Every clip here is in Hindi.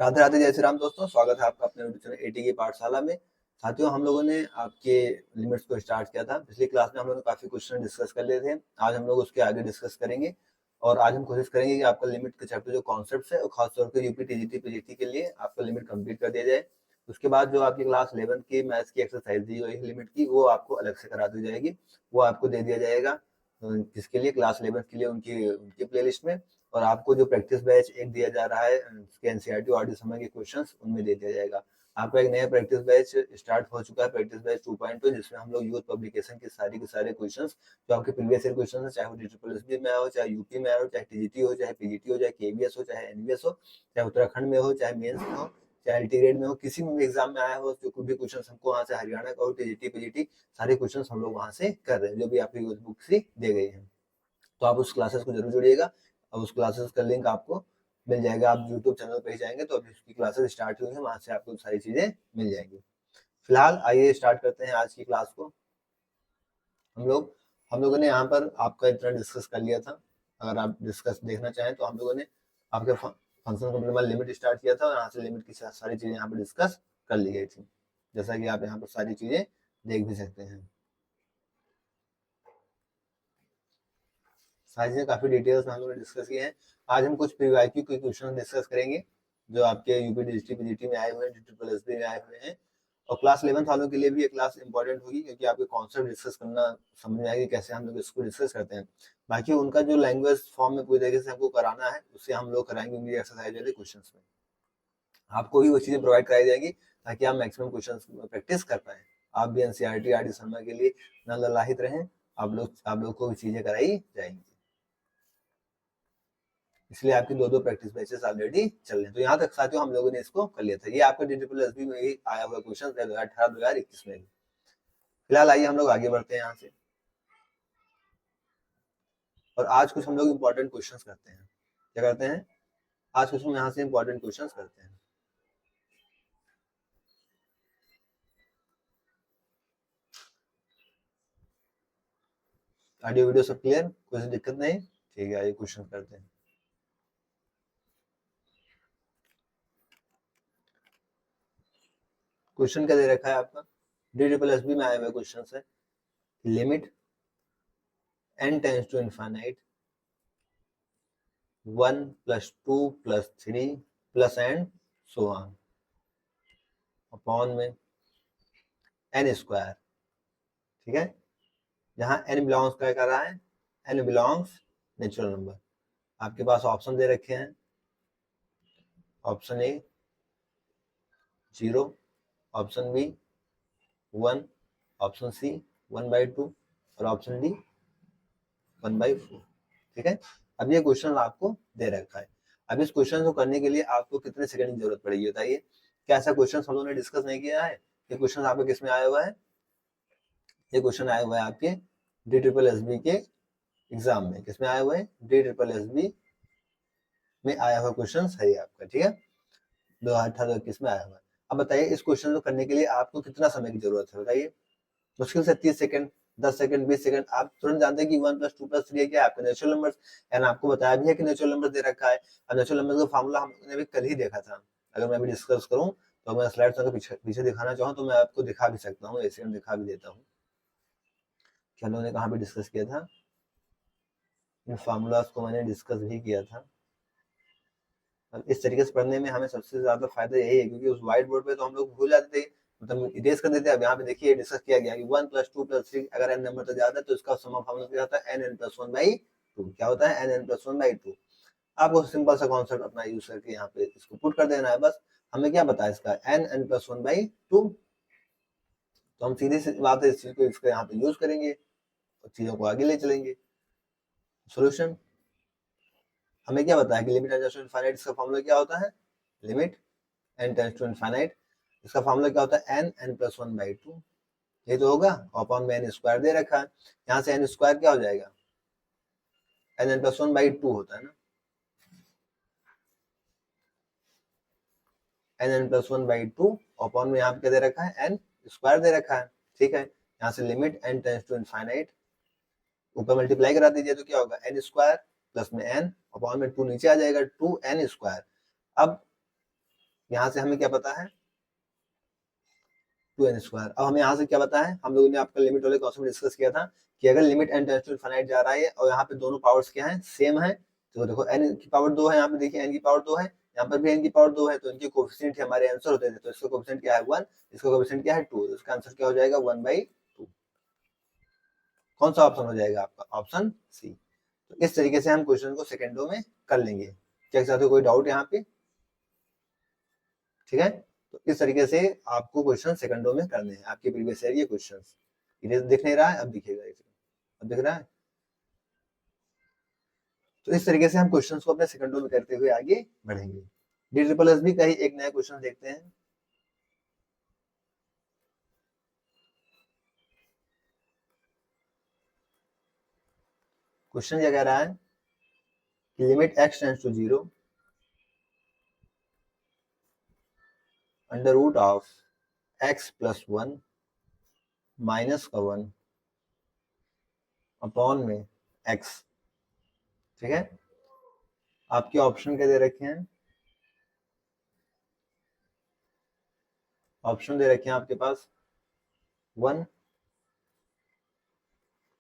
राधे राधे, जय श्री राम दोस्तों। स्वागत है आपका अपने यूट्यूब चैनल एटी की पाठशाला में। साथियों, हम लोगों ने आपके लिमिट्स को स्टार्ट किया था। पिछली क्लास में हम लोगों ने काफी क्वेश्चन डिस्कस कर लिए थे। आज हम लोग उसके आगे डिस्कस करेंगे और आज हम कोशिश करेंगे कि आपका लिमिट के चैप्टर जो कॉन्सेप्ट है, और खासतौर पर यूपी टीजीटी पीजीटी के लिए आपका लिमिट कंप्लीट कर दिया जाए। उसके बाद जो आपकी क्लास 11 की मैथ्स की एक्सरसाइज दी हुई है लिमिट की, वो आपको अलग से करा दी जाएगी, वो आपको दे दिया जाएगा जिसके लिए क्लास 11 के लिए उनकी उनकी प्लेलिस्ट में। और आपको जो प्रैक्टिस बैच एक दिया जा रहा है उसके एनसीईआरटी और समय के क्वेश्चंस उनमें दे दिया जाएगा। आपका एक नया प्रैक्टिस बैच स्टार्ट हो चुका है, प्रैक्टिस बैच 2.2, जिसमें हम लोग यूथ पब्लिकेशन के सारे क्वेश्चंस जो आपके प्रीवियस ईयर क्वेश्चन है, चाहे वो DSSB में हो, चाहे यूपी में हो, चाहे टीजीटी हो, चाहे पीजीटी हो, चाहे केवीएस हो, चाहे एनवीएस हो, चाहे उत्तराखंड में हो, चाहे मेंस में हो, चाहे एलटी ग्रेड में हो, किसी में भी एग्जाम में आया हो, जो कुछ भी क्वेश्चन हमको वहां से हरियाणा का हो, टीजीटी पीजीटी सारे क्वेश्चन हम लोग वहां से कर रहे हैं, जो भी आपकी यूथ बुक से दे गई है। तो आप उस क्लासेस को जरूर जुड़िएगा और उस क्लासेस का लिंक आपको मिल जाएगा। आप यूट्यूब चैनल पे जाएंगे तो अभी उसकी क्लासेस स्टार्ट हुई है, वहां से आपको सारी चीजें मिल जाएंगी। फिलहाल आइए स्टार्ट करते हैं आज की क्लास को। हम लोगों ने यहाँ पर आपका इतना डिस्कस कर लिया था। अगर आप डिस्कस देखना चाहें तो हम लोगों ने आपके फंक्शन कम्प्लीमेंट लिमिट स्टार्ट किया था और यहाँ से लिमिट की सारी चीजें यहाँ पर डिस्कस कर ली गई थी, जैसा कि आप यहाँ पर सारी चीजें देख भी सकते हैं। सारी चीजें काफी डिटेल्स में हम लोग ने डिस्कस किए हैं। आज हम कुछ प्रीवाईक्यू के क्वेश्चन डिस्कस करेंगे जो आपके यूपी डिस्ट्रिक्ट पीजीटी में आए हुए हैं, DSSB में आए हुए हैं। और क्लास 11 वालों के लिए भी ये क्लास इंपॉर्टेंट होगी, क्योंकि आपके कॉन्सेप्ट डिस्कस करना समझ में आएगी कैसे हम लोग इसको डिस्कस करते हैं। बाकी उनका जो लैंग्वेज फॉर्म में पूरी तरीके से हमको कराना है, उससे हम लोग कराएंगे उनकी एक्सरसाइज वाले क्वेश्चन में। आपको भी वो चीजें प्रोवाइड कराई जाएगी ताकि आप मैक्सिमम क्वेश्चन प्रैक्टिस कर पाए। आप भी एनसीईआरटी आरडी शर्मा के लिए न ललाहित रहें, आप लोग को भी चीजें कराई जाएंगी। इसलिए आपकी दो प्रैक्टिस बैचेस ऑलरेडी चल रहे हैं। तो यहाँ तक साथियों हम लोगों ने इसको कर लिया था। ये आपका DSSB में ही आया हुआ क्वेश्चन 2018-2021 में। फिलहाल आइए हम लोग आगे बढ़ते हैं यहाँ से, और आज कुछ हम लोग इम्पोर्टेंट क्वेश्चन करते हैं। क्या करते हैं? आज कुछ हम यहाँ से इम्पोर्टेंट क्वेश्चन करते हैं। ऑडियो वीडियो सब क्लियर, कोई दिक्कत नहीं? ठीक है, आइए क्वेश्चन करते हैं। क्वेश्चन क्या दे रखा है आपका? DSSB में आया हुआ क्वेश्चन है, limit n tends to infinite 1 + 2 + 3 + and so on upon में n स्क्वायर। ठीक है, जहां n बिलोंग्स क्या कर रहा है? n belongs natural number. आपके पास ऑप्शन दे रखे हैं, option A 0, option B 1, option C 1/2 और ऑप्शन डी 1/4। ठीक है, अब ये क्वेश्चन आपको दे रखा है। अब इस क्वेश्चन को करने के लिए आपको कितने सेकंड की जरूरत पड़ेगी बताइए? क्या ऐसा क्वेश्चन हम लोगों ने डिस्कस नहीं किया है? ये क्वेश्चन आपका किस में आया हुआ है? ये क्वेश्चन आया हुआ है आपके DSSB के एग्जाम में। किसमें आया हुआ है? DSSB में आया हुआ क्वेश्चन है आपका। ठीक है, 2018-21 में आया हुआ है। अब बताइए इस क्वेश्चन को करने के लिए आपको कितना समय की जरूरत है बताइए? मुश्किल से 30 सेकंड, 10 सेकंड, 20 सेकंड। आप तुरंत जानते हैं कि 1 + 2 + 3 क्या है? आपके नेचुरल नंबर्स। एंड आपको बताया भी है कि नेचुरल नंबर दे रखा है। अब नेचुरल नंबर का फार्मूला हमने भी कल ही देखा था। अगर मैं भी डिस्कस करूं तो मैं स्लाइड्स अगर पीछे दिखाना चाहूँ तो मैं आपको दिखा भी सकता हूँ, ऐसे मैं दिखा भी देता हूँ कि हम लोगों ने कहाँ पे डिस्कस किया था। इन फार्मूलाज को मैंने डिस्कस भी किया था। इस तरीके से पढ़ने में हमें सबसे ज्यादा फायदा यही है, क्योंकि उस व्हाइट बोर्ड पे तो हम लोग भूल जाते थे, मतलब इरेज कर देते हैं। अब यहाँ पे देखिए डिस्कस किया गया कि 1 + 2 + 3 अगर n नंबर तो ज्यादा है तो इसका सम ऑफ फार्मूला क्या होता है? n n + 1/2। क्या होता है? n n + 1/2। आपको सिंपल सा कॉन्सेप्ट अपना यूज करके यहाँ पे इसको पुट कर देना है बस। हमें क्या बताया इसका? n n + 1/2। तो हम सीधी सी बात है, इस चीज को इसका यहाँ पे यूज करेंगे और चीजों को आगे ले चलेंगे। सोल्यूशन हमें क्या बताया कि लिमिट टेंड्स टू इनफाइनाइट, इसका फार्मूला क्या होता है? Limit n tends to infinite, इसका फार्मूला क्या होता है? n n + 1/2। ये तो होगा, अपॉन में n स्क्वायर दे रखा है। यहाँ से n स्क्वायर क्या हो जाएगा? n n + 1/2 होता है ना, n n + 1/2 अपॉन में यहाँ पे क्या दे रखा है? n स्क्वायर दे रखा है। ठीक है, यहाँ से limit n tends to infinite, ऊपर मल्टीप्लाई करा दीजिए तो क्या होगा? n स्क्वायर प्लस में n अपॉन में 2 नीचे आ जाएगा, 2n स्क्वायर। अब यहाँ से हमें क्या पता है 2n²। अब हमें यहाँ से क्या पता है, हम लोगों ने आपका लिमिट वाले कॉन्सेप्ट में डिस्कस किया था कि अगर limit n tends to infinite जा रहा है और यहाँ पे दोनों पावर्स क्या है, सेम है, तो देखो n की पावर 2 है, यहाँ पे देखिए n की पावर 2 है, यहाँ पर भी n की पावर 2 है, तो इनके कोफिशिएंट हमारे आंसर होते थे, तो इसका कोफिशिएंट क्या है 1, इसका कोफिशिएंट क्या है 2, तो इसका आंसर क्या हो जाएगा 1/2। कौन सा ऑप्शन हो जाएगा आपका, ऑप्शन सी। तो इस तरीके से हम क्वेश्चन को सेकंडों में कर लेंगे। क्या चाहते हो, कोई डाउट यहाँ पे? ठीक है, तो इस तरीके से आपको क्वेश्चन सेकंडों में करने हैं। आपके प्रीवियस ईयर ये क्वेश्चंस इधर दिख नहीं रहा है, अब दिखेगा, अब दिख रहा है। तो इस तरीके से हम क्वेश्चंस को अपने सेकंडों में करते हुए आगे बढ़ेंगे। DSSS का ही एक नया क्वेश्चन देखते हैं। क्वेश्चन क्या कह रहा है कि limit x tends to 0 under root of x plus 1 minus का 1 अपॉन में x। ठीक है, आपके ऑप्शन क्या दे रखे हैं, ऑप्शन दे रखे हैं आपके पास 1,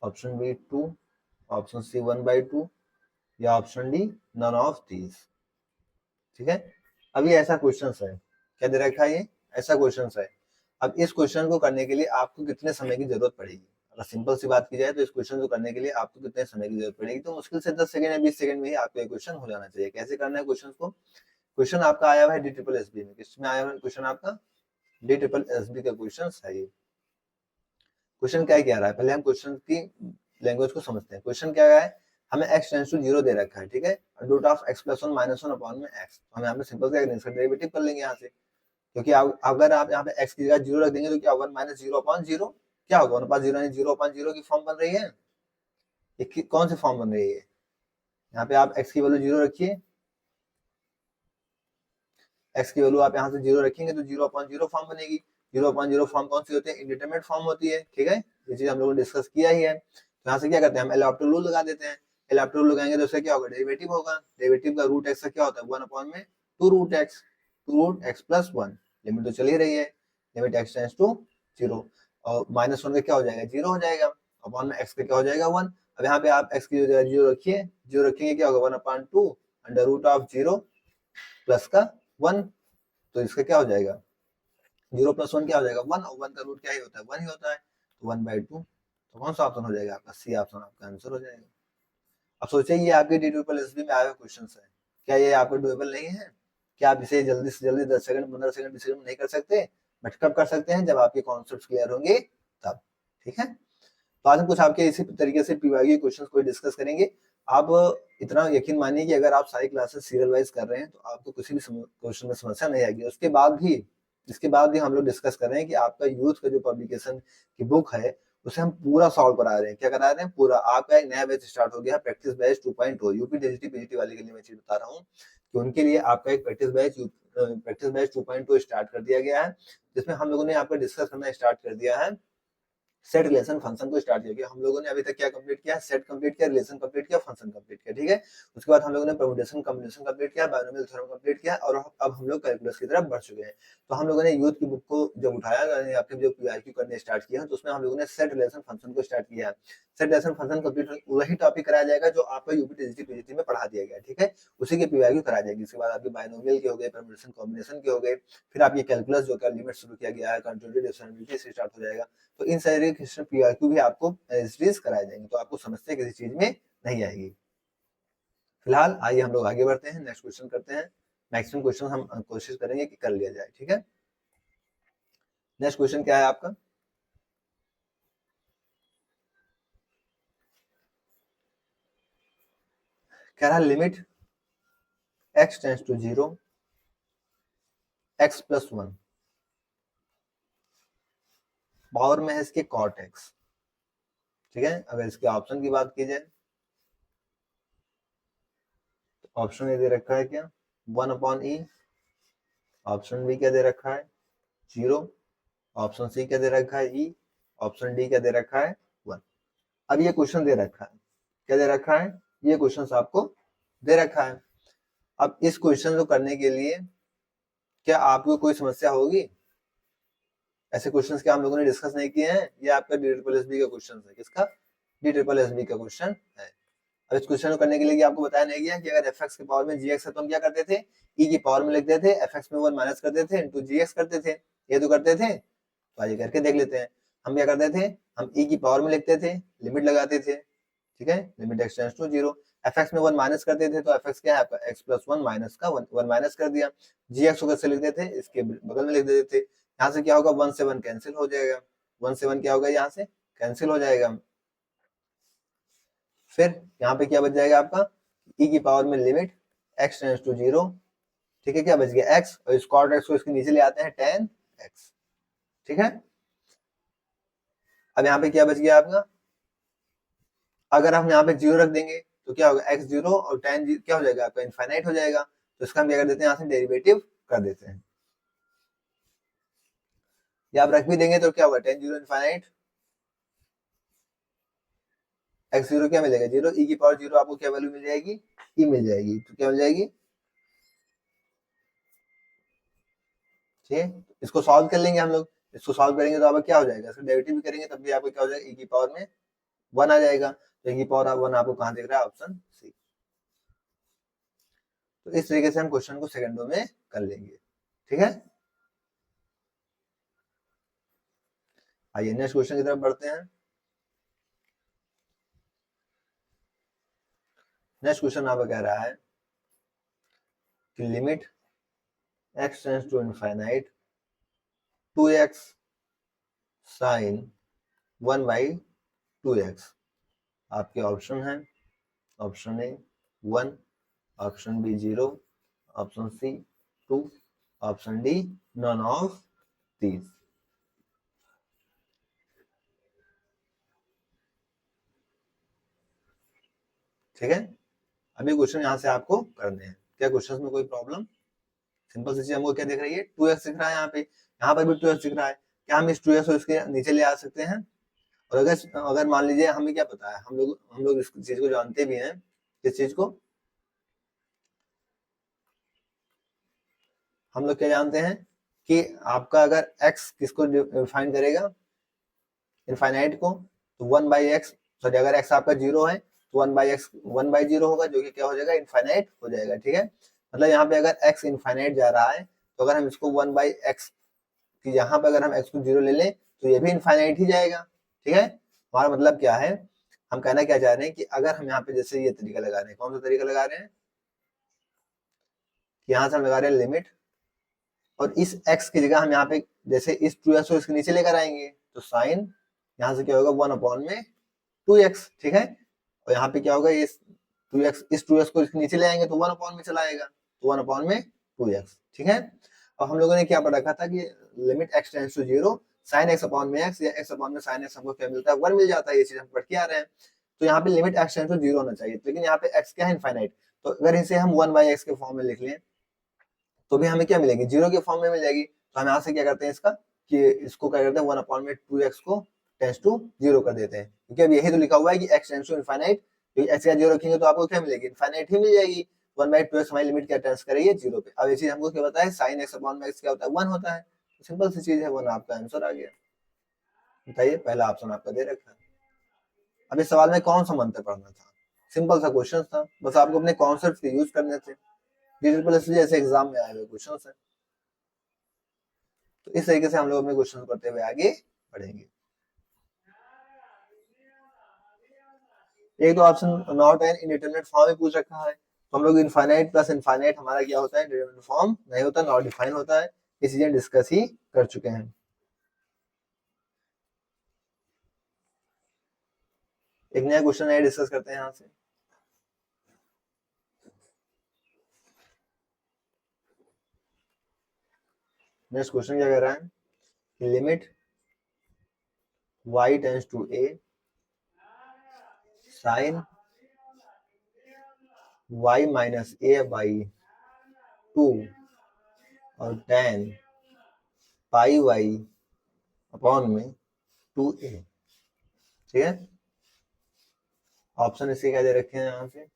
ऑप्शन बी 2, ऑप्शन सी 1/2 या option D none of these. ठीक है, अभी ऐसा क्वेश्चन है, क्या दे रखा है ये, ऐसा क्वेश्चन है। अब इस क्वेश्चन को करने के लिए आपको कितने समय की जरूरत पड़ेगी, अगर सिंपल सी बात की जाए तो इस क्वेश्चन को करने के लिए आपको कितने समय की जरूरत पड़ेगी, तो मुश्किल से 10 सेकंड या 20 सेकंड में ही आपको ये क्वेश्चन हो जाना चाहिए। कैसे करना है क्वेश्चन को, क्वेश्चन आपका आया हुआ है DSSB में, किसमें आया हुआ है क्वेश्चन आपका, DSSB का क्वेश्चन है ये। क्वेश्चन क्या कह रहा है, पहले हम क्वेश्चन की लैंग्वेज को समझते हैं। क्वेश्चन क्या है, हमें x टेंड्स टू 0 दे रखा है, ठीक है, root of x plus 1 minus 1 upon में x। हम यहाँ पे सिंपल से इसका डेरिवेटिव कर लेंगे यहाँ से, क्योंकि अगर आप यहाँ पे x की जगह 0 रख देंगे तो क्या 1 माइनस 0 अपॉन 0 क्या होगा, 1 पास 0 यानी 0 अपॉन 0 की फॉर्म बन रही है। ये कौन सी फॉर्म बन रही है, यहाँ पे आप x की वैल्यू 0 रखिए, x की वैल्यू आप यहाँ से 0 रखेंगे तो 0 अपॉन 0 फॉर्म बनेगी। 0 अपॉन 0 फॉर्म कौन सी होती है, इंडिटरमिनेट फॉर्म होती है। ठीक है, ये चीज हम लोगों ने डिस्कस किया ही है। तो यहाँ से क्या करते हैं, हम एल हॉपिटल रूल लगा देते हैं। एल हॉपिटल रूल लगाएंगे तो उससे क्या होगा, डेरिवेटिव होगा। डेरिवेटिव का रूट x का क्या होता है 1 अपॉन में 2 root x, 2 root x plus 1। Limit तो चल ही रही है, लिमिट x टेंड्स टू 0 और माइनस 1 का क्या हो जाएगा 0 हो जाएगा, अपॉन में x का क्या हो जाएगा 1। अब यहाँ पे आप x की जगह 0 रखिए, 0 रखेंगे क्या होगा 1 upon 2 under root of 0 plus का 1। तो इसका क्या हो जाएगा 0 प्लस 1 क्या हो जाएगा 1, और 1 का रूट क्या ही होता है 1 ही होता है, तो 1/2। तो कौन सा ऑप्शन हो जाएगा आपका, सी ऑप्शन आपका आंसर हो जाएगा। अब सोचिए ये आपके DSSB में आया हुआ क्वेश्चन है, क्या ये आपको डुएबल नहीं है, क्या आप इसे जल्दी से जल्दी 10 सेकंड 15 सेकंड 20 सेकंड नहीं कर सकते, बट कब कर सकते हैं, जब आपके कॉन्सेप्ट क्लियर होंगे तब। ठीक है, तो आज हम कुछ आपके इसी तरीके से PYQ क्वेश्चंस को डिस्कस करेंगे। आप इतना यकीन मानिए कि अगर आप सारी क्लासेस सीरियल वाइज कर रहे हैं तो आपको किसी भी क्वेश्चन में समस्या नहीं आएगी। इसके बाद भी हम लोग डिस्कस कर रहे हैं कि आपका यूथ का जो पब्लिकेशन की बुक है उसे हम पूरा सॉल्व करा रहे हैं। क्या करा रहे हैं, पूरा। आपका एक नया बैच स्टार्ट हो गया, practice batch 2.0। UP DGT PGT वाले के लिए मैं चीज बता रहा हूँ कि उनके लिए आपका एक प्रैक्टिस बैच 2.0 स्टार्ट कर दिया गया है, जिसमें हम लोगों ने आपका डिस्कस करना स्टार्ट कर दिया है सेट रिलेशन फंक्शन को स्टार्ट किया। हम लोगों ने अभी तक क्या कंप्लीट किया, सेट कंप्लीट किया, रिलेशन कंप्लीट किया, फंक्शन कंप्लीट किया। ठीक है, उसके बाद हम लोगों ने परम्यूटेशन कॉम्बिनेशन कंप्लीट किया, बाइनोमियल थ्योरम कंप्लीट किया, और अब हम लोग कैलकुलस की तरफ बढ़ चुके हैं। तो हम लोगों ने यूथ की बुक को जब उठाया, आपके जो PYQ करने स्टार्ट किया तो उसमें हम लोगों ने सेट रिलेशन फंक्शन को स्टार्ट किया है। सेट रिलेशन फंक्शन कंप्लीट वही टॉपिक कराया जाएगा जो आपका यूपी DGT PGT में पढ़ा दिया गया। ठीक है, उसी के PYQ कराया जाएगी। इसके बाद आपके बाइनोमियल के हो गए, परम्यूटेशन कॉम्बिनेशन के हो गए, फिर आपके कैलकुलस जो का लिमिट शुरू किया गया है, कंट्रोलिटी डिफरेंशिएबिलिटी से स्टार्ट हो जाएगा। तो इन सारे PYQ भी आपको सीरीज कराए जाएंगे, तो आपको समस्या किसी चीज में नहीं आएगी। फिलहाल आइए हम लोग आगे बढ़ते हैं, नेक्स्ट क्वेश्चन करते हैं। मैक्सिमम क्वेश्चन हम कोशिश करेंगे कि कर लिया जाए। ठीक है, नेक्स्ट क्वेश्चन क्या है आपका, कह रहा limit x tends to 0 x plus 1 power में है इसके cot x। ठीक है, अगर इसके ऑप्शन की बात की जाए तो ऑप्शन ये दे रखा है क्या 1 अपॉन e, ऑप्शन बी क्या दे रखा है 0, ऑप्शन सी क्या दे रखा है e, ऑप्शन डी क्या दे रखा है 1। अब ये क्वेश्चन दे रखा है, क्या दे रखा है, ये क्वेश्चन आपको दे रखा है। अब इस क्वेश्चन को करने के लिए क्या आपको कोई समस्या होगी? ऐसे क्वेश्चंस क्या हम लोगों ने डिस्कस नहीं किए हैं? ये आपका डी ट्रिपल एस बी का क्वेश्चन है। किसका? डी ट्रिपल एस बी का क्वेश्चन है। अब इस क्वेश्चन को करने के लिए आपको बताया नहीं गया कि अगर एफ एक्स की पावर में जी एक्स है तो हम क्या करते थे? ई की पावर में लिखते थे, एफ एक्स में वन माइनस करते थे, इंटू जी एक्स करते थे। ये तो करते थे, तो आइए करके देख लेते हैं। हम क्या करते थे? हम ई की पावर में लिखते थे, लिमिट लगाते थे, ठीक है, limit x tends to zero. F x में वन माइनस करते थे तो एफ एक्स क्या है आपका? एक्स प्लस वन माइनस का वन माइनस कर दिया। जी एक्स को कैसे लिखते थे? इसके बगल में लिख देते थे। यहाँ से क्या होगा? वन से वन कैंसिल हो जाएगा, वन से वन क्या होगा? यहाँ से कैंसिल हो जाएगा। फिर यहाँ पे क्या बच जाएगा आपका? ई की पावर में limit x tends to zero, ठीक है, क्या बच गया? एक्स, और इस कॉट एक्स को इसके नीचे ले आते हैं, टेन एक्स, ठीक है। अब यहाँ पे क्या बच गया आपका? अगर हम यहाँ पे जीरो रख देंगे तो क्या होगा? एक्स जीरो और टेन क्या हो जाएगा आपका? इनफाइनाइट हो जाएगा। तो इसका हम क्या कर देते हैं? यहाँ से डेरिवेटिव कर देते हैं। या आप रख भी देंगे तो क्या होगा? Ten zero infinite, x zero क्या मिलेगा? जीरो, ई की पावर जीरो आपको क्या वैल्यू मिल जाएगी? ई मिल जाएगी। तो क्या मिल जाएगी? ठीक है, इसको सॉल्व कर लेंगे हम लोग। इसको सॉल्व करेंगे तो आपका क्या हो जाएगा? इसका डेरिवेटिव भी करेंगे तब भी आपको क्या हो जाएगा? ई की पावर में वन आ जाएगा। तो ई की पावर वन आपको कहाँ दिख रहा है? Option C. तो इस तरीके से हम क्वेश्चन को सेकंडों में कर लेंगे, ठीक है। आइए नेक्स्ट क्वेश्चन की तरफ बढ़ते हैं। नेक्स्ट क्वेश्चन आपका कह रहा है कि limit x tends to infinite 2x sine 1/2x। आपके ऑप्शन है, option A 1, option B 0, option C 2, option D none of these. ठीक है, अभी क्वेश्चन यहाँ से आपको करने हैं। क्या क्वेश्चन में कोई प्रॉब्लम? सिंपल सी चीज हमको क्या दिख रही है? 2x दिख रहा है यहाँ पे, यहाँ पर भी 2x दिख रहा है। क्या हम इस 2x को इसके नीचे ले आ सकते हैं? और अगर मान लीजिए हमें क्या पता है, हम लोग इस चीज को जानते भी हैं। किस चीज को? हम लोग क्या जानते हैं कि आपका अगर x किसको डिफाइन करेगा? इनफाइनाइट को। तो वन बाई एक्स, सॉरी, अगर x आपका जीरो है तो one by x one by zero होगा, जो कि क्या हो जाएगा? इनफाइनाइट हो जाएगा, ठीक है। मतलब यहाँ पे अगर x इनफाइनाइट जा रहा है तो अगर हम इसको वन बाई एक्स कि यहाँ पे अगर हम x को जीरो ले लें तो ये भी इनफाइनाइट ही जाएगा, ठीक है। हमारा मतलब क्या है? हम कहना क्या चाह रहे हैं कि अगर हम यहाँ पे जैसे ये तरीका लगा रहे हैं, कौन सा तरीका लगा रहे हैं? कि यहाँ से हम लगा रहे हैं लिमिट, और इस x की जगह हम यहाँ पे जैसे इस 2x को इसके नीचे लेकर आएंगे तो साइन यहाँ से क्या होगा? 1 में 2x, ठीक है। और यहाँ पे क्या होगा? इस 2x को इसके नीचे ले आएंगे तो 1 में चला आएगा, तो 1 में 2x, ठीक है। और हम लोगों ने क्या पढ़ रखा था कि limit x tends to zero sine x upon में x या x अपॉन में साइन x हमको क्या मिलता है? 1 मिल जाता है। ये चीज हम पढ़ के आ रहे हैं। तो यहाँ पे limit x tends to zero होना चाहिए, लेकिन यहाँ पे x क्या है? इनफाइनाइट। तो अगर इसे हम 1/x के फॉर्म में लिख लें तो भी हमें क्या मिलेगी? जीरो के फॉर्म में मिल जाएगी। तो हम यहाँ से क्या करते हैं इसका कि इसको क्या करते हैं? 1/2x को टेंड्स टू जीरो कर देते हैं, क्योंकि अब यही तो लिखा हुआ है कि x tends to infinite. X का जीरो रखेंगे तो आपको क्या मिलेगी? इनफाइनाइट ही मिल जाएगी। 1/2x हमारी लिमिट क्या टेंड्स करेगी? जीरो पे। अब ये चीज हमको क्या बताया? साइन x अपॉन में x क्या होता है? 1 होता है। सिंपल सी चीज है, 1 आपका आंसर आ गया। बताइए, पहला ऑप्शन आपका दे रखा है। अब इस सवाल में कौन सा मंत्र पढ़ना था? सिंपल सा क्वेश्चन था, बस आपको अपने कॉन्सेप्ट के यूज करने थे। डिजिटल जैसे एग्जाम में आए हुए क्वेश्चन है। तो इस तरीके से हम लोग अपने क्वेश्चन करते हुए आगे बढ़ेंगे। एक तो epsilon not an indeterminate form में पूछ रखा है, तो हम लोग इनफाइनाइट प्लस इनफाइनाइट हमारा क्या होता है? इंडिटरमिनेट फॉर्म नहीं होता, नॉट डिफाइन होता है। ये चीजें डिस्कस ही कर चुके हैं। एक नया क्वेश्चन है, डिस्कस करते हैं यहाँ से। नेक्स्ट क्वेश्चन क्या कह रहा है? Limit y tends to a sine y minus a by 2 और tan पाई y अपॉन में 2a, ठीक है। ऑप्शन इसके क्या दे रखे हैं यहाँ से?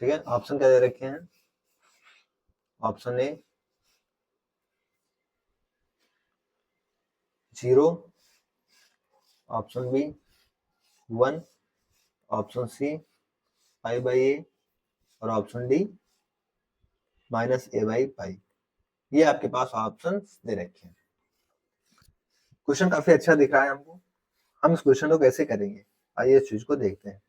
ठीक है, ऑप्शन क्या दे रखे हैं? Option A 0, option B 1, option C pi by A और option D minus A by pi. ये आपके पास ऑप्शन दे रखे हैं। क्वेश्चन काफी अच्छा दिख रहा है हमको। हम इस क्वेश्चन को कैसे करेंगे, आइए इस चीज को देखते हैं।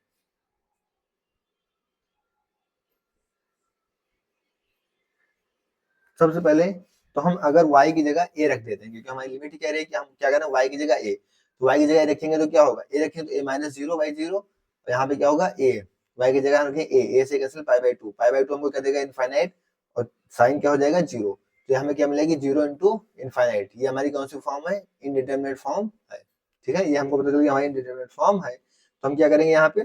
सबसे पहले तो हम अगर y की जगह a रख देते हैं, क्योंकि हमारी लिमिट ही कह रही है कि हम क्या करें, y की जगह a, तो y की जगह a रखेंगे तो क्या होगा, a रखेंगे तो a minus zero by zero, और यहाँ पे क्या होगा a, y की जगह हम रखेंगे a से कैंसिल पाई बाई टू हमको क्या देगा इनफाइनाइट, और साइन क्या हो जाएगा जीरो, तो हमें क्या मिलेगी 0 इंटू इनफाइनाइट। ये हमारी कौन सी फॉर्म है, इनडिटरमिनेट फॉर्म है। ठीक है, ये हमको पता चल गया हमारी इनडिटरमिनेट फॉर्म है। तो हम क्या करेंगे यहाँ पे,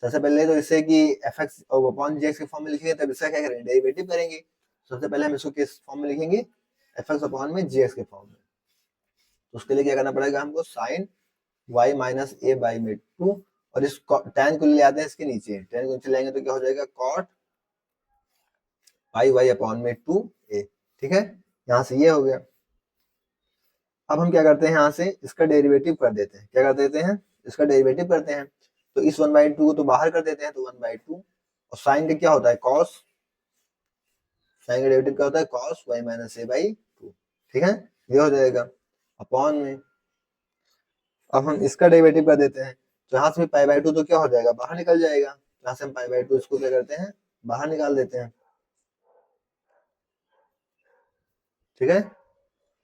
सबसे पहले तो इससे कि एफ एक्स अपॉन जे एक्स के फॉर्म में लिखेंगे, तब इसका क्या करेंगे, डेरिवेटिव करेंगे। सबसे पहले हम इसको किस फॉर्म में लिखेंगे, एफ एक्स अपॉन में जे एक्स के फॉर्म में। तो उसके लिए क्या करना पड़ेगा हमको, sine y minus A by में टू, और इस tan को ले आते हैं इसके नीचे, tan को नीचे लाएंगे तो क्या हो जाएगा, कॉट पाई वाई अपॉन में टू ए। ठीक है, यहाँ से ये हो गया। अब हम क्या करते हैं, यहाँ से इसका डेरिवेटिव कर देते हैं। क्या कर देते हैं, इसका डेरिवेटिव करते हैं। तो इस 1/2 को तो बाहर कर देते हैं, तो 1/2, और साइन का क्या होता है, कॉस, साइन का डेरिवेटिव क्या होता है, cos y minus A by two. ठीक है, ये हो जाएगा अपॉन में। अब हम इसका डेरिवेटिव कर देते हैं, तो यहाँ से पाई बाई टू तो क्या हो जाएगा, बाहर निकल जाएगा। यहाँ से हम पाई बाई टू इसको क्या करते हैं, बाहर निकाल देते हैं। ठीक है,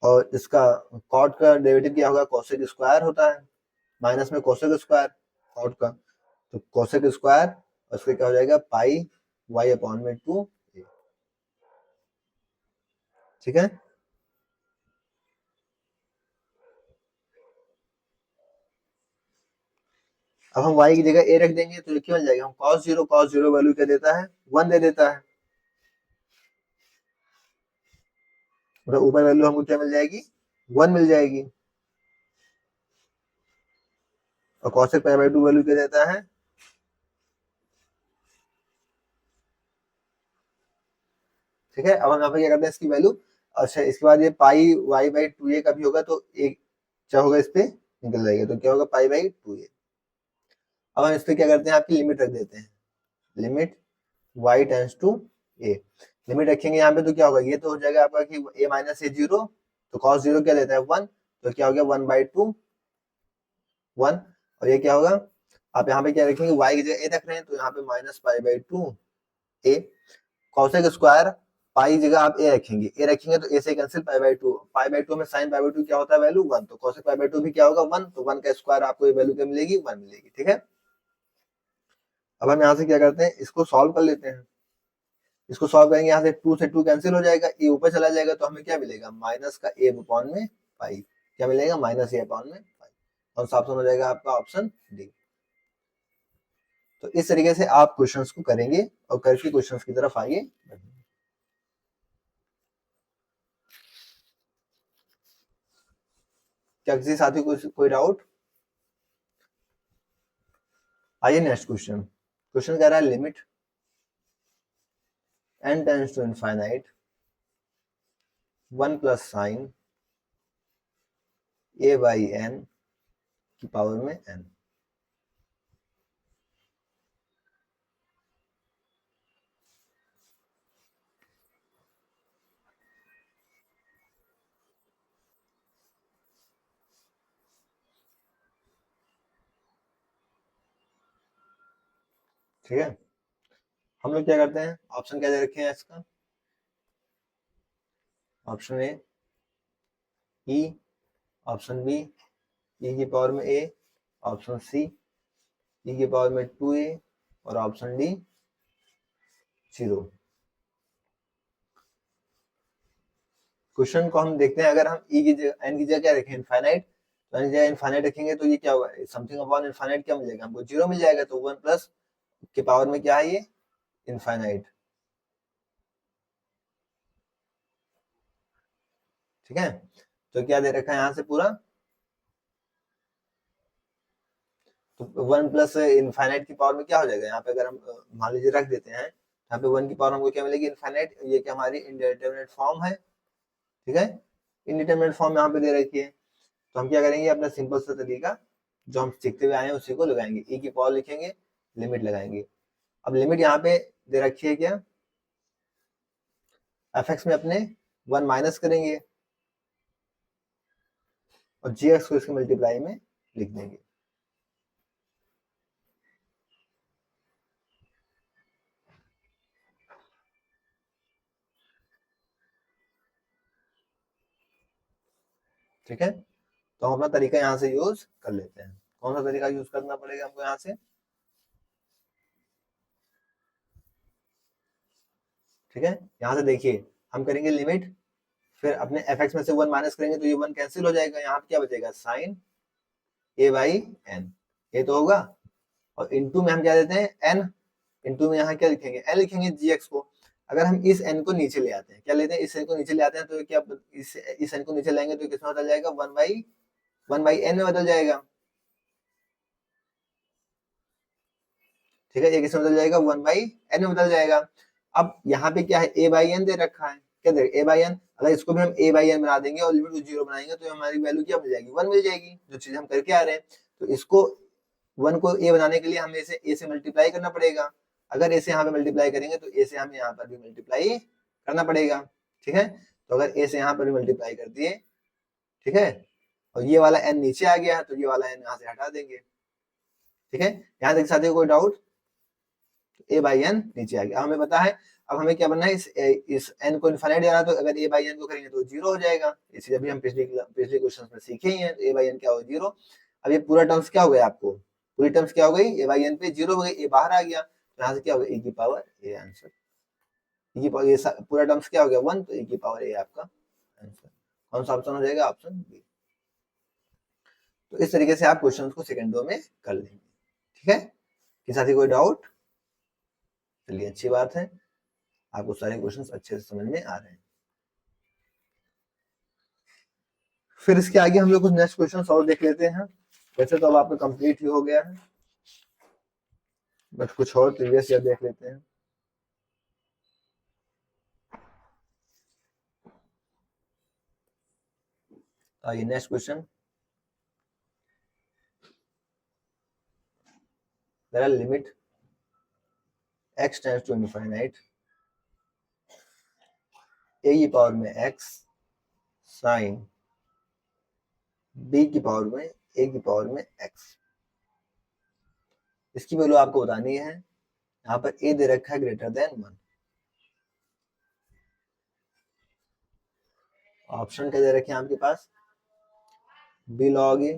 और इसका कॉट का डेरिवेटिव क्या होगा, कोसेक स्क्वायर होता है, माइनस में कोसेक स्क्वायर कॉट का, तो कोसेक स्क्वायर, और इसका क्या हो जाएगा, पाई वाई अपॉन में टू। ठीक है, अब हम y की जगह a रख देंगे तो ये क्या मिल जाएगा, हम cos 0 वैल्यू क्या देता है, 1 दे देता है। मतलब ऊपर वैल्यू हमको क्या मिल जाएगी, 1 मिल जाएगी। और cosec pi by to value क्या देता है, ठीक है। अब हम यहाँ पे क्या करते हैं, इसकी वैल्यू, अच्छा इसके बाद ये पाई वाई बाई टू ए का भी होगा, तो एक क्या होगा, इस पे निकल जाएगा, तो क्या होगा, पाई बाई टू ए। अब हम इस पे क्या करते हैं, आपकी लिमिट रख देते हैं, limit y tends to a। Limit रखेंगे यहाँ पे तो क्या होगा, ये तो हो जाएगा आपका कि a माइनस ए जीरो, तो cos जीरो क्या देता है, 1, तो क्या हो गया 1/2 1, और ये क्या होगा, आप यहाँ पे क्या रखेंगे, y की जगह a रख रहे हैं, तो यहाँ पे minus pi by two A. Cosec square, pi जगह आप a रखेंगे, a रखेंगे तो a से कैंसिल पाई बाई टू में साइन पाई बाई टू क्या होता है, वैल्यू 1, तो कॉसेक पाई बाई टू भी क्या होगा 1, तो 1 का स्क्वायर आपको ये वैल्यू क्या मिलेगी, 1 मिलेगी। ठीक है, अब हम यहाँ से क्या करते हैं, इसको सॉल्व कर लेते हैं। इसको सॉल्व करेंगे, यहाँ से 2 से 2 कैंसिल हो जाएगा, ए ऊपर चला जाएगा, तो हमें क्या मिलेगा, माइनस का ए अपॉन में पाई, क्या मिलेगा, माइनस ए अपॉन में पाई। कौन सा ऑप्शन हो जाएगा आपका, ऑप्शन डी। तो इस तरीके से आप क्वेश्चंस को करेंगे और करके क्वेश्चंस की तरफ आगे बढ़ेंगे। क्या किसी साथी को कोई डाउट? आइए नेक्स्ट क्वेश्चन। क्वेश्चन कह रहा है, limit n tends to infinite 1 plus sine a by n की पावर में n। ठीक है, हम लोग क्या करते हैं, ऑप्शन क्या दे रखे हैं इसका, option A e, option B e की पावर में ए, ऑप्शन सी ई की पावर में 2a, और ऑप्शन डी 0। क्वेश्चन को हम देखते हैं, अगर हम ई की जगह एन की जगह क्या रखें, इनफाइनाइट, तो एन की जगह इनफाइनाइट रखेंगे तो ये क्या होगा, समथिंग अपॉन इनफाइनाइट क्या मिलेगा हमको, 0 मिल जाएगा, तो 1 प्लस के पावर में क्या है, ये इनफाइनाइट। ठीक है, तो क्या दे रखा है यहाँ से पूरा, तो 1 प्लस इनफाइनाइट की पावर में क्या हो जाएगा, यहाँ पे अगर हम मान लीजिए रख देते हैं, यहाँ पे 1 की पावर हमको क्या मिलेगी, इनफाइनाइट। ये क्या हमारी इंडिटरमिनेट फॉर्म है, ठीक है, इंडिटरमिनेट फॉर्म यहाँ पे दे रखी है। तो हम क्या करेंगे, अपना सिंपल सा तरीका जो हम सीखते हुए आए हैं उसी को लगाएंगे, ई की पावर लिखेंगे, लिमिट लगाएंगे। अब लिमिट यहाँ पे दे रखी है क्या, एफ एक्स में अपने 1 माइनस करेंगे और जी एक्स को इसके मल्टीप्लाई में लिख देंगे। ठीक है, तो हम अपना तरीका यहाँ से यूज कर लेते हैं। कौन सा तरीका यूज करना पड़ेगा हमको यहाँ से, ठीक है, यहाँ से देखिए हम करेंगे लिमिट, फिर अपने एफ एक्स में से 1 माइनस करेंगे तो ये 1 कैंसिल हो जाएगा, यहाँ पे क्या बचेगा, साइन ए बाई एन, ये तो होगा। और इनटू में हम क्या देते हैं, एन, इनटू में यहाँ क्या लिखेंगे, एन लिखेंगे जी एक्स को। अगर हम इस एन को नीचे ले आते हैं, क्या लेते हैं, इस एन को नीचे ले आते हैं, तो क्या इस एन को नीचे लाएंगे तो किसमें बदल जाएगा, 1 बाई एन में बदल जाएगा, ठीक है, ये किसमें बदल जाएगा, 1/n में बदल जाएगा। अब यहाँ पे क्या है, a बाई एन दे रखा है, क्या दे, a बाई एन, अगर इसको भी हम a बाई एन बना देंगे और लिमिट को 0 बनाएंगे तो हमारी वैल्यू क्या मिल जाएगी, 1 मिल जाएगी, जो चीज हम करके आ रहे हैं। तो इसको 1 को a बनाने के लिए हमें इसे a से मल्टीप्लाई करना पड़ेगा। अगर a से यहाँ पे मल्टीप्लाई करेंगे तो a से हमें यहाँ पर भी मल्टीप्लाई करना पड़ेगा, ठीक है। तो अगर a से यहाँ पर भी मल्टीप्लाई कर दिए, ठीक है, और ये वाला n नीचे आ गया है तो ये वाला n यहाँ से हटा देंगे, ठीक है। यहाँ तक साथियों कोई डाउट, ए बाई एन नीचे आ गया, हमें पता है। अब हमें क्या बनना है, इस एन को इनफाइनाइट जाना, तो अगर ए बाई एन को करेंगे तो 0 हो जाएगा, इसे अभी हम पिछले क्वेश्चन में सीखे ही हैं, तो ए बाई एन क्या हो, 0। अब ये पूरा टर्म्स क्या हो गया, आपको पूरी टर्म्स क्या हो गई, ए बाई एन पे 0 हो गई, ए बाहर आ गया, तो यहाँ से क्या हो गया, ए की पावर ए आंसर, ए की पावर, ये पूरा टर्म्स क्या हो गया 1, तो ए की पावर ए आपका आंसर। कौन सा ऑप्शन हो जाएगा, ऑप्शन बी। तो इस तरीके से आप क्वेश्चन को सेकंडों में कर लेंगे, ठीक है। कि साथी कोई डाउट, चलिए अच्छी बात है, आपको सारे क्वेश्चंस अच्छे से समझ में आ रहे हैं। फिर इसके आगे हम लोग कुछ नेक्स्ट क्वेश्चंस और देख लेते हैं। वैसे तो अब आपका कंप्लीट ही हो गया है, बट कुछ और प्रीवियस ईयर देख लेते हैं। आइए नेक्स्ट क्वेश्चन, मेरा limit x tends to infinite a की पावर में x साइन b की पावर में a की पावर में x, इसकी वैल्यू आपको बतानी है। यहाँ पर a दे रखा है ग्रेटर देन 1, ऑप्शन क्या दे रखे हैं आपके पास, b log a,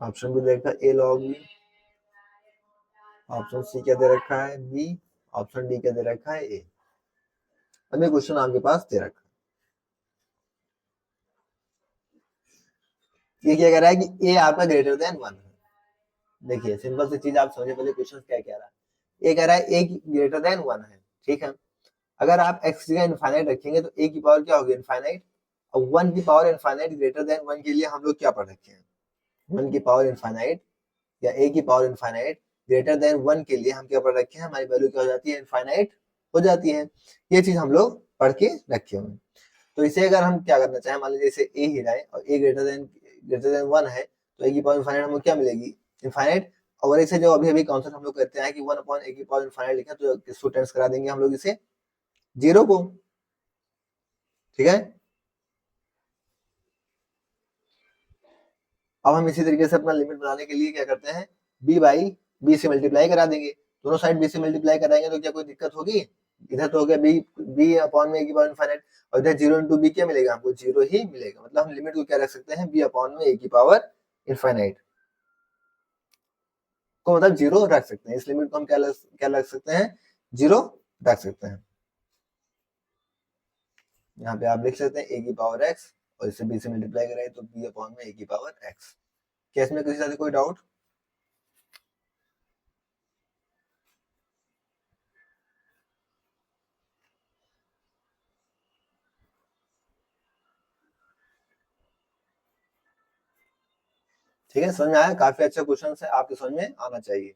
option B दे रखा है a log b, ऑप्शन सी क्या दे रखा है b, ऑप्शन डी क्या दे रखा है a। अब ये क्वेश्चन आपके पास दे रखा है, ये क्या कह रहा है कि a आपका ग्रेटर देन 1 है। देखिए सिंपल सी चीज आप समझे, पहले क्वेश्चन क्या कह रहा है, ये कह रहा है a ग्रेटर देन 1 है, ठीक है। अगर आप x की जगह इनफाइनाइट रखेंगे तो a की पावर क्या होगी, इनफाइनाइट, और 1 की पावर इनफाइनाइट ग्रेटर देन 1 के लिए हम लोग क्या पढ़ रखे हैं, 1 की पावर इनफाइनाइट या a की पावर इनफाइनाइट ग्रेटर देन 1 के लिए हम क्या पढ़ रखे हैं, हमारी वैल्यू क्या हो जाती है, इनफाइनाइट हो जाती है। ये चीज हम लोग पढ़ के रखे हुए। तो इसे अगर हम क्या करना चाहें, मान लीजिए इसे a ही रहे और a ग्रेटर देन 1 है, तो a की पावर इनफाइनाइट हमको क्या मिलेगी, इनफाइनाइट। और इसे जो अभी अभी कॉन्सेप्ट हम लोग करते हैं कि 1 अपॉन a की पावर इनफाइनाइट लिखें, तो किसको टेंस करा देंगे हम लोग इसे, 0 को, ठीक है। अब हम इसी तरीके से अपना लिमिट बनाने के लिए क्या करते हैं, b बाई बी से मल्टीप्लाई करा देंगे, दोनों साइड b से मल्टीप्लाई कराएंगे तो क्या कोई दिक्कत होगी, इधर तो हो गया b अपॉन में a की पावर इनफाइनाइट, और इधर 0 इंटू बी क्या मिलेगा हमको, 0 ही मिलेगा। मतलब हम लिमिट को क्या रख सकते हैं, b अपॉन में a की पावर इनफाइनाइट को मतलब 0 रख सकते हैं। इस लिमिट को हम क्या रख सकते हैं, 0 रख सकते हैं। यहाँ पे आप लिख सकते हैं a की पावर x, और इससे b से मल्टीप्लाई करें तो b अपॉन में a की पावर x। क्या इसमें किसी तरह से कोई डाउट, ठीक है, समझ में आया? काफी अच्छा क्वेश्चन है, आपके समझ में आना चाहिए।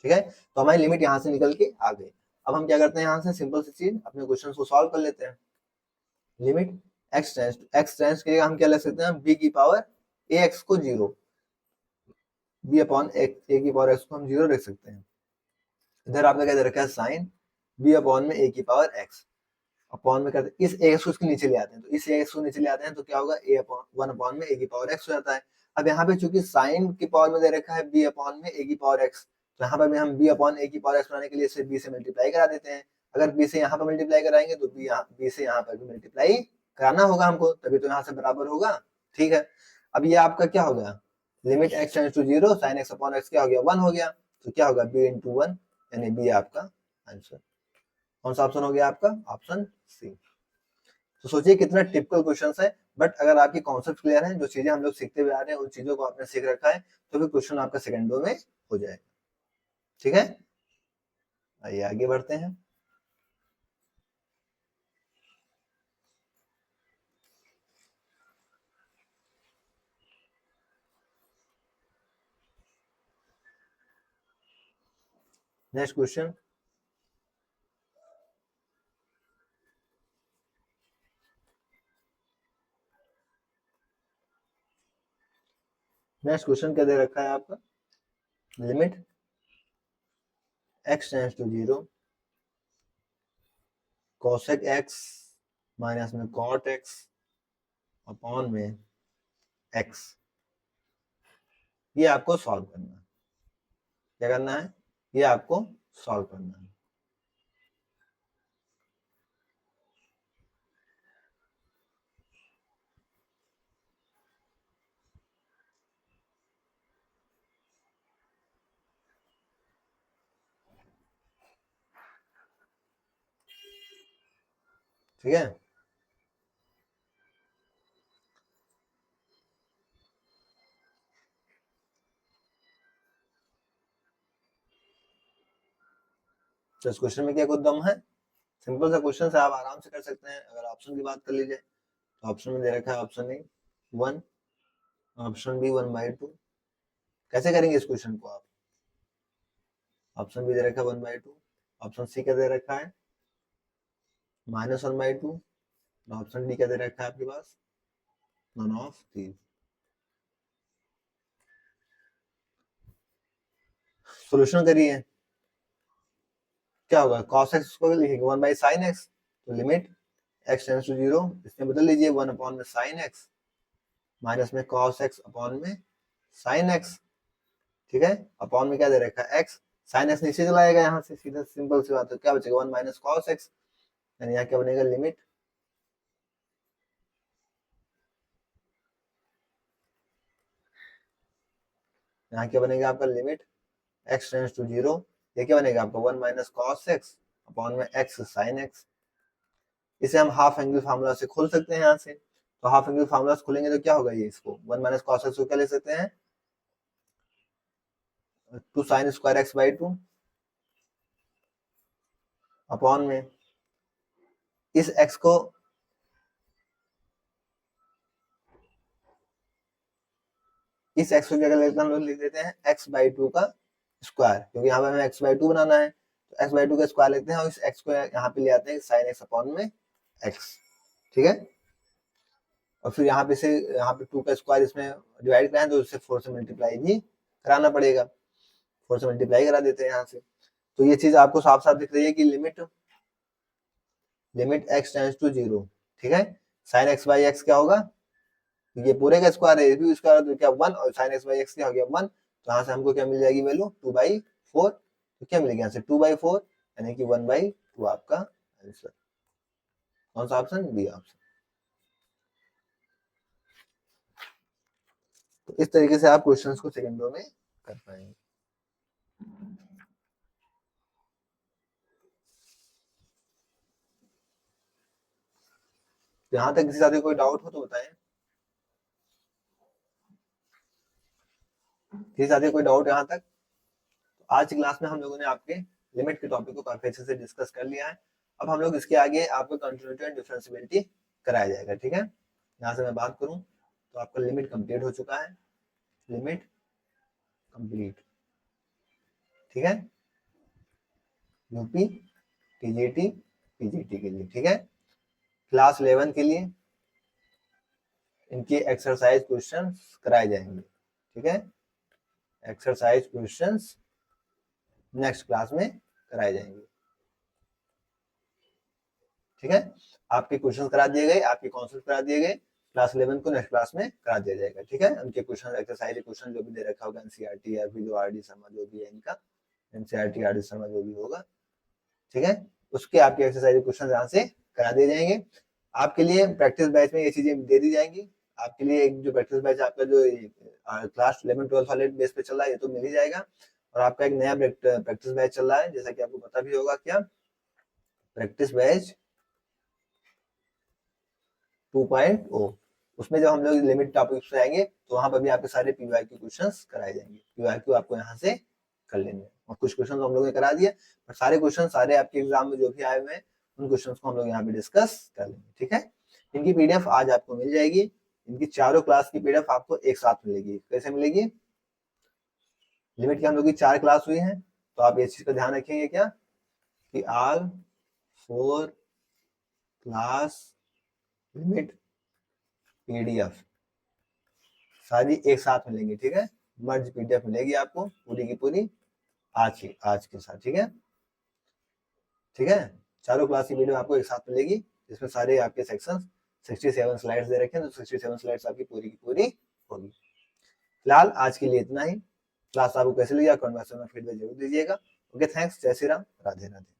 ठीक है, तो हमारी लिमिट यहाँ से निकल के आ गई। अब हम क्या करते हैं, यहाँ से सिंपल सी चीज अपने क्वेश्चन को सॉल्व कर लेते हैं। लिमिट x टेंस के लिए हम क्या ले सकते हैं, b की पावर ax को 0, b अपॉन a की पावर x को हम 0 रख सकते हैं। इधर आपका क्या दे रखा है, साइन b अपॉन में a की पावर x अपॉन में करते इस ax को इसके नीचे ले आते हैं, तो इस ax को नीचे ले आते हैं तो क्या होगा, a अपॉन 1 अपॉन में a की पावर x हो जाता है। अब यहाँ पे चूंकि साइन की पावर में दे रखा है b अपॉन में a की पावर x, तो यहाँ पर हम b अपॉन a की पावर x बनाने के लिए इसे b से मल्टीप्लाई करा देते हैं। अगर b से यहाँ पर मल्टीप्लाई कराएंगे तो b से यहाँ पर भी मल्टीप्लाई कराना होगा हमको, तभी तो यहाँ से बराबर होगा। ठीक है, अब ये आपका क्या हो गया, limit x tends to 0 sin x upon x क्या हो गया, 1 हो गया। तो क्या होगा, b इंटू 1, यानी b आपका आंसर। कौन सा ऑप्शन हो गया आपका, ऑप्शन सी। तो सोचिए कितना टिपिकल क्वेश्चन है, बट अगर आपकी कॉन्सेप्ट क्लियर है, जो चीजें हम लोग सीखते हुए आ रहे हैं उन चीजों को आपने सीख रखा है, तो फिर क्वेश्चन आपका सेकंडों में हो जाएगा। ठीक है, आइए आगे बढ़ते हैं। नेक्स्ट क्वेश्चन, नेक्स्ट क्वेश्चन क्या दे रखा है आपका, limit x tends to 0 cosec x minus में cot x अपॉन में x, ये आपको सॉल्व करना है। क्या करना है, ये आपको सॉल्व करना है। ठीक है, तो इस क्वेश्चन में क्या कुछ दम है, सिंपल सा क्वेश्चन है, आप आराम से कर सकते हैं। अगर ऑप्शन की बात कर लीजिए तो ऑप्शन में दे रखा है ऑप्शन ए 1, ऑप्शन बी 1/2। कैसे करेंगे इस क्वेश्चन को आप, ऑप्शन बी दे रखा है 1/2, ऑप्शन सी क्या दे रखा है -1/2, ऑप्शन डी क्या दे रखा है आपके पास, नन ऑफ दीज। सॉल्यूशन करिए, क्या होगा, cos x को लिखेंगे 1/sin x, तो लिमिट x टेंड्स टू 0, इसमें बदल लीजिए 1 अपॉन में sin x माइनस में cos x अपॉन में sin x। ठीक है, अपॉन में क्या दे रखा है x, sin x नीचे चला जाएगा यहाँ से, सीधा सिंपल सी बात है, क्या बचेगा 1 माइनस cos x, यानी यहाँ क्या बनेगा, लिमिट यहाँ क्या बनेगा आपका, लिमिट x टेंड्स टू 0, ये क्या बनेगा आपका 1 माइनस cos x अपॉन में x sin x। इसे हम हाफ एंगल फार्मूला से खोल सकते हैं यहाँ से, तो हाफ एंगल फार्मूला से खोलेंगे तो क्या होगा, ये इसको 1 माइनस cos x को क्या ले सकते हैं, 2 sin स्क्वायर x/2 अपॉन में इस x को क्या लेते हैं, हम लोग लिख देते हैं x/2 का स्क्वायर, क्योंकि यहाँ पे हमें x/2 बनाना है, तो x/2 का स्क्वायर लेते हैं और इस x को यहाँ पे ले आते हैं sin x अपॉन में x। ठीक है, और फिर यहाँ पे 2 का स्क्वायर इसमें डिवाइड कराएं तो इससे 4 से मल्टीप्लाई भी कराना पड़ेगा, 4 से मल्टीप्लाई करा देते हैं यहाँ से। तो ये चीज आपको साफ साफ दिख रही है कि लिमिट x टेंड्स टू 0, ठीक है, sin x/x क्या होगा, ये पूरे का स्क्वायर है, ये भी स्क्वायर तो क्या 1, और sin x/x क्या हो गया 1, तो यहाँ से हमको क्या मिल जाएगी वैल्यू 2/4, तो क्या मिलेगा यहाँ से 2/4, यानी कि 1/2 आपका आंसर। कौन सा ऑप्शन, बी ऑप्शन। तो इस तरीके से आप क्वेश्चंस को सेकंडों में कर पाएंगे। यहाँ तक किसी साथी कोई डाउट हो तो बताएं, किसी साथी कोई डाउट यहाँ तक। आज की क्लास में हम लोगों ने आपके लिमिट के टॉपिक को काफी अच्छे से डिस्कस कर लिया है। अब हम लोग इसके आगे आपको कंटिन्यूटी एंड डिफरेंशिएबिलिटी कराया जाएगा। ठीक है, यहाँ से मैं बात करूं तो आपका लिमिट कंप्लीट हो चुका है, लिमिट कंप्लीट, ठीक है, यूपी टीजीटी पीजीटी के लिए, ठीक है। क्लास 11 के लिए इनके एक्सरसाइज क्वेश्चंस कराए जाएंगे, ठीक है, एक्सरसाइज क्वेश्चंस नेक्स्ट क्लास में कराए जाएंगे, ठीक है। आपके क्वेश्चन करा दिए गए, आपके कॉन्सेप्ट करा दिए गए, क्लास 11 को नेक्स्ट क्लास में करा दिया जाएगा, ठीक है। उनके क्वेश्चन एक्सरसाइज क्वेश्चन जो भी दे रखा होगा एनसीईआरटी या फिर जो आरडी शर्मा जो भी है इनका, एनसीईआरटी आरडी शर्मा जो भी होगा, ठीक है, उसके आपके एक्सरसाइज क्वेश्चन यहाँ से करा दिए जाएंगे। आपके लिए प्रैक्टिस बैच में ये चीजें दे दी जाएंगी। आपके लिए एक जो प्रैक्टिस बैच आपका जो क्लास 11-12 वाले बेस पे चल रहा है ये तो मिल ही जाएगा, और आपका एक नया प्रैक्टिस बैच चल रहा है, जैसा कि आपको पता भी होगा, क्या प्रैक्टिस बैच 2.0, उसमें जब हम लोग लिमिट टॉपिक्स पे आएंगे तो वहां पर भी आपके सारे पीवाईक्यू क्वेश्चंस कराए जाएंगे। पीवाईक्यू आपको यहाँ से कर लेंगे, और कुछ क्वेश्चन तो हम लोगों ने करा दिए, पर सारे क्वेश्चन सारे आपके एग्जाम में जो भी आए हुए हैं उन क्वेश्चन को हम लोग यहाँ पे डिस्कस कर लेंगे, ठीक है। इनकी पीडीएफ आज आपको मिल जाएगी, इनकी चारों क्लास की पीडीएफ आपको एक साथ मिलेगी। कैसे मिलेगी? लिमिट की हम लोग की 4 क्लास हुई है, तो आप इस चीज का ध्यान रखेंगे क्या कि ऑल 4 क्लास लिमिट पीडीएफ सारी एक साथ मिलेंगी, ठीक है, मर्ज पीडीएफ मिलेगी आपको पूरी की पूरी आज के साथ, ठीक है, ठीक है। चारों क्लास की वीडियो आपको एक साथ मिलेगी, जिसमें सारे आपके सेक्शंस 67 स्लाइड्स दे रखे हैं, तो 67 स्लाइड्स आपकी पूरी की पूरी होगी। फिलहाल आज के लिए इतना ही। क्लास आपको कैसे लगी कमेंट बॉक्स में फीडबैक जरूर दीजिएगा। ओके, थैंक्स, जय श्री राम, राधे राधे।